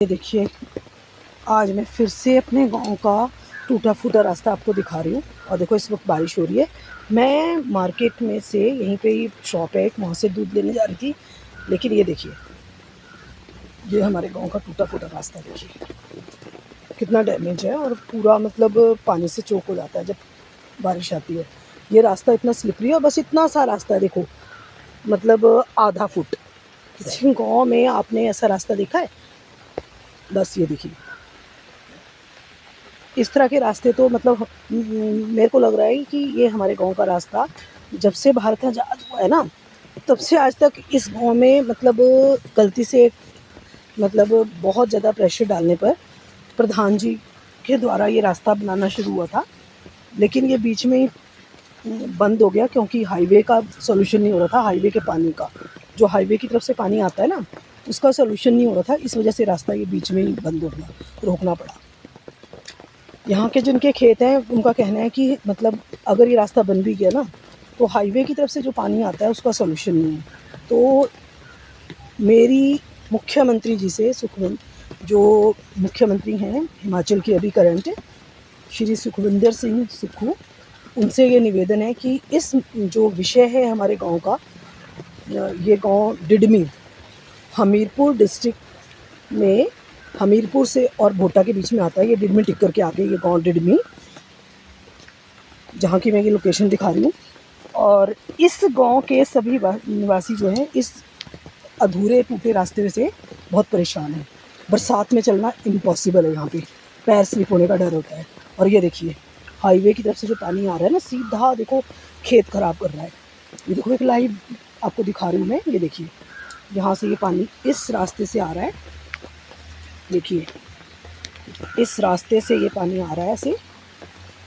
ये देखिए, आज मैं फिर से अपने गांव का टूटा फूटा रास्ता आपको दिखा रही हूँ। और देखो इस वक्त बारिश हो रही है। मैं मार्केट में से यहीं पे ही शॉप है एक, वहाँ से दूध लेने जा रही थी। लेकिन ये देखिए, ये हमारे गांव का टूटा फूटा रास्ता देखिए कितना डैमेज है, और पूरा मतलब पानी से चोक हो जाता है जब बारिश आती है। ये रास्ता इतना स्लिपरी है, बस इतना सा रास्ता है देखो, मतलब आधा फुट। किसी गाँव में आपने ऐसा रास्ता देखा है? बस ये देखिए, इस तरह के रास्ते तो मतलब मेरे को लग रहा है कि ये हमारे गांव का रास्ता जब से भारत आज़ाद हुआ है ना, तब से आज तक इस गांव में मतलब गलती से मतलब बहुत ज़्यादा प्रेशर डालने पर प्रधान जी के द्वारा ये रास्ता बनाना शुरू हुआ था। लेकिन ये बीच में ही बंद हो गया, क्योंकि हाईवे का सोल्यूशन नहीं हो रहा था। हाईवे के पानी का, जो हाईवे की तरफ से पानी आता है ना, उसका सोल्यूशन नहीं हो रहा था। इस वजह से रास्ता ये बीच में ही बंद हो गया, रोकना पड़ा। यहाँ के जिनके खेत हैं उनका कहना है कि मतलब अगर ये रास्ता बन भी गया ना, तो हाईवे की तरफ से जो पानी आता है उसका सॉल्यूशन नहीं है। तो मेरी मुख्यमंत्री जी से, जो मुख्यमंत्री हैं हिमाचल के अभी करंट, श्री सुखविंदर सिंह सुक्खू, उनसे ये निवेदन है कि इस जो विषय है हमारे गांव का, ये गांव डिडमी, हमीरपुर डिस्ट्रिक्ट में, हमीरपुर से और भोटा के बीच में आता है। ये डिडमी टिक्कर के आगे ये गांव डिडमी, जहाँ की मैं ये लोकेशन दिखा रही हूँ। और इस गांव के सभी निवासी जो हैं इस अधूरे टूटे रास्ते से बहुत परेशान हैं। बरसात में चलना इम्पॉसिबल है, यहाँ पे पैर स्लिप होने का डर होता है। और ये देखिए, हाईवे की तरफ से जो पानी आ रहा है ना, सीधा देखो खेत ख़राब कर रहा है। ये देखो, एक लाइव आपको दिखा रही हूँ मैं। ये देखिए, यहाँ से ये पानी इस रास्ते से आ रहा है। देखिए, इस रास्ते से ये पानी आ रहा है ऐसे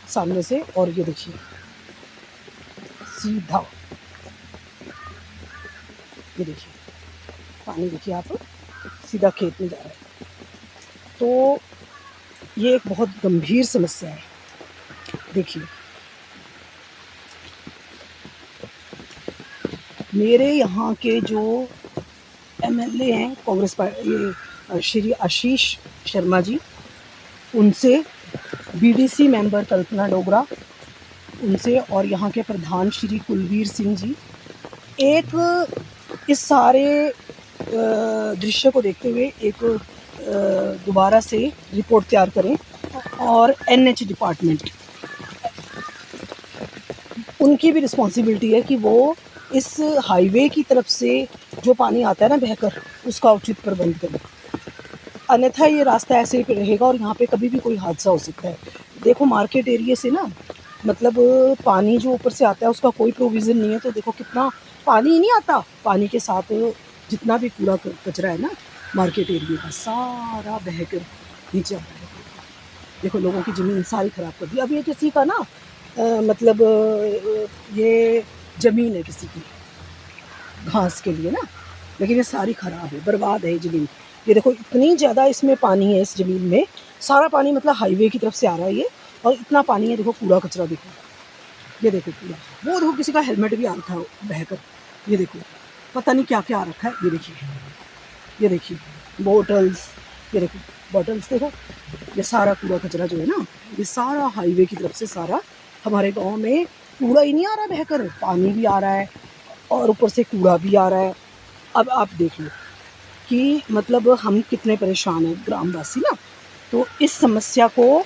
सामने से, और ये देखिए सीधा, ये देखिए पानी, देखिए आप, सीधा खेत में जा रहा है। तो ये एक बहुत गंभीर समस्या है। देखिए, मेरे यहाँ के जो एमएलए हैं कांग्रेस पार्टी, ये श्री आशीष शर्मा जी, उनसे, बीडीसी मेंबर कल्पना डोगरा, उनसे, और यहाँ के प्रधान श्री कुलवीर सिंह जी, एक इस सारे दृश्य को देखते हुए एक दोबारा से रिपोर्ट तैयार करें। और एनएच डिपार्टमेंट, उनकी भी रिस्पॉन्सिबिलिटी है कि वो इस हाईवे की तरफ से जो पानी आता है ना बहकर, उसका उचित प्रबंध करें। अन्यथा ये रास्ता ऐसे ही रहेगा और यहाँ पे कभी भी कोई हादसा हो सकता है। देखो, मार्केट एरिया से ना, मतलब पानी जो ऊपर से आता है उसका कोई प्रोविज़न नहीं है। तो देखो कितना पानी ही नहीं आता, पानी के साथ जितना भी कूड़ा कचरा है ना मार्केट एरिया का, सारा बहकर नीचे आता है। देखो, लोगों की ज़मीन सारी ख़राब कर दी। अब ये किसी का ना मतलब ये ज़मीन है किसी की घास के लिए ना, लेकिन ये सारी ख़राब है, बर्बाद है ये ज़मीन। ये देखो, इतनी ज़्यादा इसमें पानी है, इस ज़मीन में सारा पानी मतलब हाईवे की तरफ से आ रहा है ये, और इतना पानी है। देखो कूड़ा कचरा, देखो ये देखो कूड़ा, वो देखो किसी का हेलमेट भी आ रखा है बहकर। ये देखो पता नहीं क्या क्या आ रखा है। ये देखिए, ये देखिए बॉटल्स, ये देखो बॉटल्स, देखो ये सारा कूड़ा कचरा जो है ना, ये सारा हाईवे की तरफ से सारा हमारे गाँव में कूड़ा ही नहीं आ रहा बहकर, पानी भी आ रहा है और ऊपर से कूड़ा भी आ रहा है। अब आप देख लो कि मतलब हम कितने परेशान हैं ग्रामवासी ना। तो इस समस्या को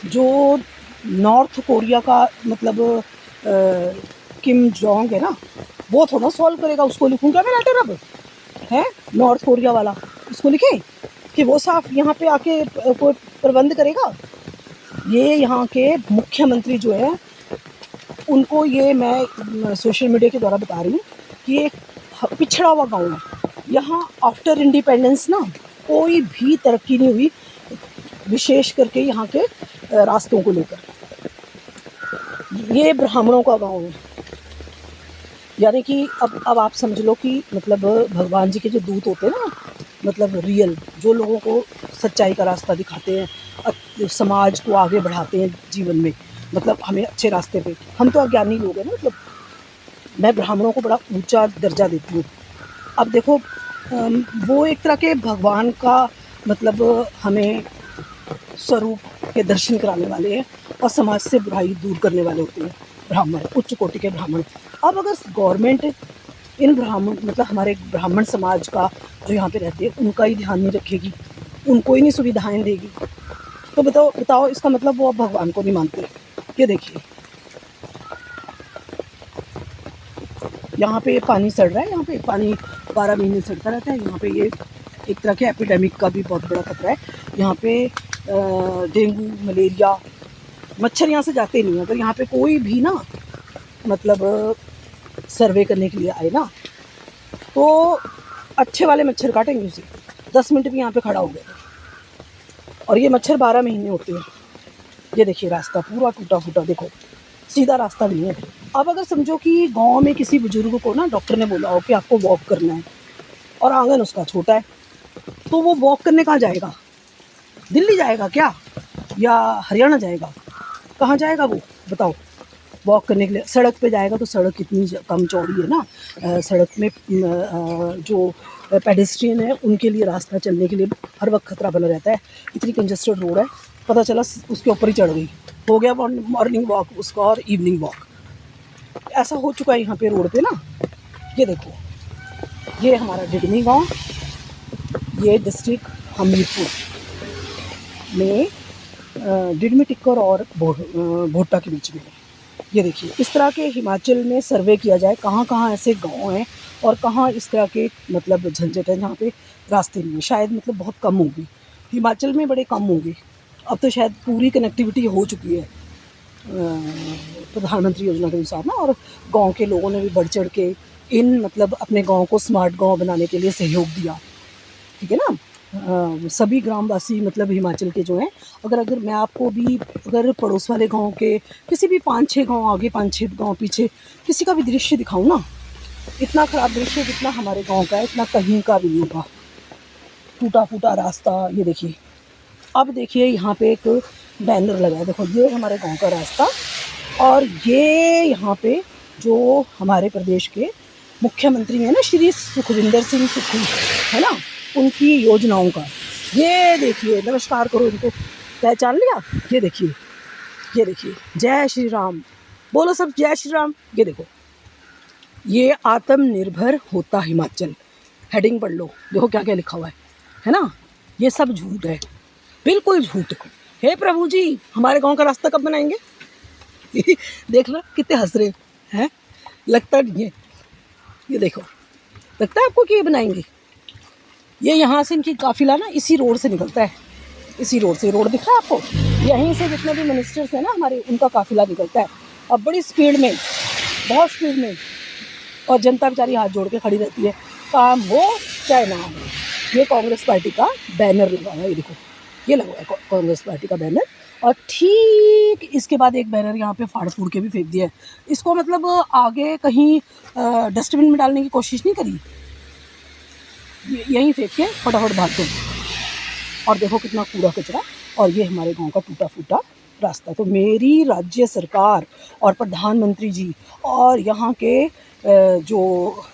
जो नॉर्थ कोरिया का मतलब किम जोंग है ना, वो थोड़ा सॉल्व करेगा। उसको लिखूँ क्या मैं लेटर अब, है नॉर्थ कोरिया वाला, उसको लिखें कि वो साफ यहाँ पे आके कोई प्रबंध करेगा। ये यहाँ के मुख्यमंत्री जो है, उनको ये मैं सोशल मीडिया के द्वारा बता रही हूँ कि एक पिछड़ा हुआ गांव है यहाँ। आफ्टर इंडिपेंडेंस ना कोई भी तरक्की नहीं हुई, विशेष करके यहाँ के रास्तों को लेकर। ये ब्राह्मणों का गांव है, यानी कि अब आप समझ लो कि मतलब भगवान जी के जो दूत होते हैं ना, मतलब रियल, जो लोगों को सच्चाई का रास्ता दिखाते हैं, समाज को आगे बढ़ाते हैं जीवन में, मतलब हमें अच्छे रास्ते पे। हम तो अज्ञानी लोग हैं ना, मतलब मैं ब्राह्मणों को बड़ा ऊंचा दर्जा देती हूँ। अब देखो, वो एक तरह के भगवान का मतलब हमें स्वरूप के दर्शन कराने वाले हैं और समाज से बुराई दूर करने वाले होते हैं ब्राह्मण, उच्च कोटि के ब्राह्मण। अब अगर गवर्नमेंट इन ब्राह्मण मतलब हमारे ब्राह्मण समाज का जो यहाँ पे रहते हैं उनका ही ध्यान नहीं रखेगी, उनको ही नहीं सुविधाएं देगी, तो बताओ इसका मतलब वो अब भगवान को नहीं मानते। ये देखिए यहाँ पे पानी सड़ रहा है, यहाँ पे पानी 12 महीने सड़ता रहता है। यहाँ पे ये एक तरह के एपिडेमिक का भी बहुत बड़ा खतरा है। यहाँ पे डेंगू, मलेरिया, मच्छर यहाँ से जाते नहीं हैं। अगर यहाँ पे कोई भी ना मतलब सर्वे करने के लिए आए ना तो अच्छे वाले मच्छर काटेंगे उसे। 10 मिनट भी यहाँ पे खड़ा हो गया और ये मच्छर 12 महीने होते हैं। ये देखिए रास्ता पूरा टूटा फूटा, देखो सीधा रास्ता नहीं है। अब अगर समझो कि गांव में किसी बुजुर्ग को ना डॉक्टर ने बोला हो कि आपको वॉक करना है और आंगन उसका छोटा है, तो वो वॉक करने कहाँ जाएगा? दिल्ली जाएगा क्या, या हरियाणा जाएगा? कहाँ जाएगा वो बताओ वॉक करने के लिए? सड़क पे जाएगा तो सड़क कितनी कम चौड़ी है ना। सड़क में जो पेडेस्ट्रियन है उनके लिए रास्ता चलने के लिए हर वक्त खतरा बना रहता है। इतनी कंजस्टेड रोड है, पता चला उसके ऊपर ही चढ़ गई, हो गया मॉर्निंग वॉक उसका और इवनिंग वॉक। ऐसा हो चुका है यहाँ पे रोड पे ना। ये देखो ये हमारा डिडमी गांव, ये डिस्ट्रिक्ट हमीरपुर में डिडमी टिक्कर और भोटा के बीच में है। ये देखिए इस तरह के हिमाचल में सर्वे किया जाए कहाँ कहाँ ऐसे गांव हैं और कहाँ इस तरह के मतलब झंझट है जहाँ पे रास्ते नहीं है। शायद मतलब बहुत कम होंगे, हिमाचल में बड़े कम होंगे। अब तो शायद पूरी कनेक्टिविटी हो चुकी है प्रधानमंत्री योजना के अनुसार ना, और गांव के लोगों ने भी बढ़ चढ़ के इन मतलब अपने गांव को स्मार्ट गांव बनाने के लिए सहयोग दिया। ठीक है ना। सभी ग्रामवासी मतलब हिमाचल के जो हैं, अगर मैं आपको भी अगर पड़ोस वाले गांव के किसी भी 5-6 गांव आगे 5-6 गांव पीछे किसी का भी दृश्य दिखाऊं ना, इतना ख़राब दृश्य जितना हमारे गांव का है इतना कहीं का भी नहीं होगा। टूटा फूटा रास्ता। ये देखिए अब देखिए यहाँ पे एक बैनर लगा है, देखो ये हमारे गांव का रास्ता और ये यहाँ पे जो हमारे प्रदेश के मुख्यमंत्री हैं ना श्री सुखविंदर सिंह सुक्खू है ना, उनकी योजनाओं का। ये देखिए नमस्कार करो इनको, पहचान लिया? ये देखिए जय श्री राम बोलो सब, जय श्री राम। ये देखो ये आत्मनिर्भर होता हिमाचल, हेडिंग पढ़ लो, देखो क्या क्या लिखा हुआ है ना। ये सब झूठ है, बिल्कुल झूठ। हे प्रभु जी हमारे गांव का रास्ता कब बनाएंगे? देख लो कितने हंस रहे हैं, लगता नहीं है। ये देखो लगता है आपको कि ये बनाएंगे? ये यहाँ से इनकी काफिला ना इसी रोड से निकलता है, इसी रोड से, रोड दिख रहा है आपको? यहीं से जितने भी मिनिस्टर्स हैं ना हमारे उनका काफिला निकलता है अब बड़ी स्पीड में, बहुत स्पीड में, और जनता बेचारी हाथ जोड़ के खड़ी रहती है, काम हो चाहे ना हो। ये कांग्रेस पार्टी का बैनर लगा हुआ है, ये देखो ये लगा है कांग्रेस पार्टी का बैनर। और ठीक इसके बाद एक बैनर यहाँ पे फाड़ फूड़ के भी फेंक दिया है। इसको मतलब आगे कहीं डस्टबिन में डालने की कोशिश नहीं करी, यहीं फेंक के फटाफट भाग दो। और देखो कितना कूड़ा कचरा, और ये हमारे गांव का टूटा फूटा रास्ता। तो मेरी राज्य सरकार और प्रधानमंत्री जी और यहाँ के जो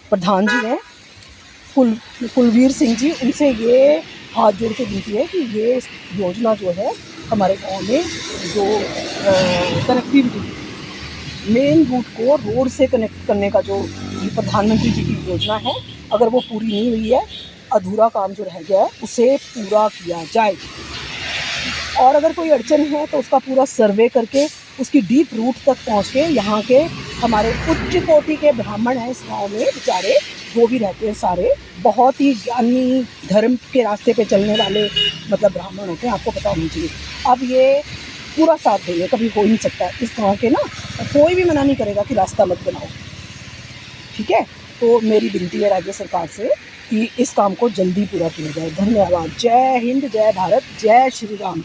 प्रधान जी हैं कुलवीर सिंह जी, उनसे ये हाथ जोड़ के विनती है कि ये योजना जो है हमारे गांव में जो कनेक्टिविटी मेन रूट को रोड से कनेक्ट करने का जो प्रधानमंत्री जी की योजना है, अगर वो पूरी नहीं हुई है, अधूरा काम जो रह गया है उसे पूरा किया जाए। और अगर कोई अड़चन है तो उसका पूरा सर्वे करके उसकी डीप रूट तक पहुंच के यहाँ के हमारे उच्च कोटि के ब्राह्मण हैं इस गाँव में, बेचारे जो भी रहते हैं सारे बहुत ही ज्ञानी धर्म के रास्ते पे चलने वाले मतलब ब्राह्मण होते हैं, आपको पता होना चाहिए। अब ये पूरा साथ देंगे, कभी हो ही नहीं सकता इस गाँव के ना, कोई भी मना नहीं करेगा कि रास्ता मत बनाओ। ठीक है, तो मेरी विनती है राज्य सरकार से कि इस काम को जल्दी पूरा किया जाए। धन्यवाद। जय हिंद, जय भारत, जय श्री राम।